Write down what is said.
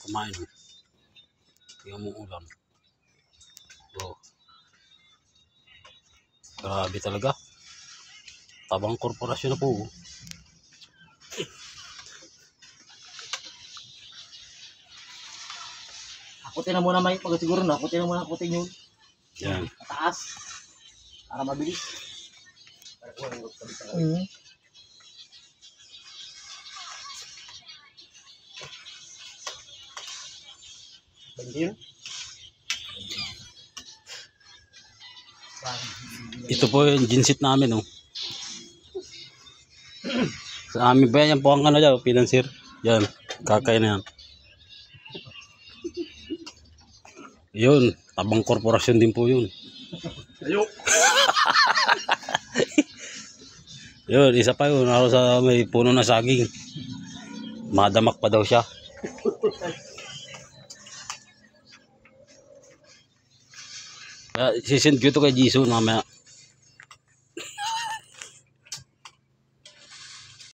kumain. Tingnan mo ulam. Oh. Grabe talaga. Tabang korporasyon na po. Akutin na muna may pagsiguro na. Akutin na muna, akutin yun. Yan. Mataas. Para mabilis. Bandil. Ito po yung ginsit namin, oh. Sa amin ba yan po ang ano dyan, financier? Yan, kakay na yan. Yun, tabang korporasyon din po yun. Ayok. Yun, isa pa yun, ako sa may puno na saging. Madamak pa daw siya. Sisend ko ito kay Jisoo mamaya.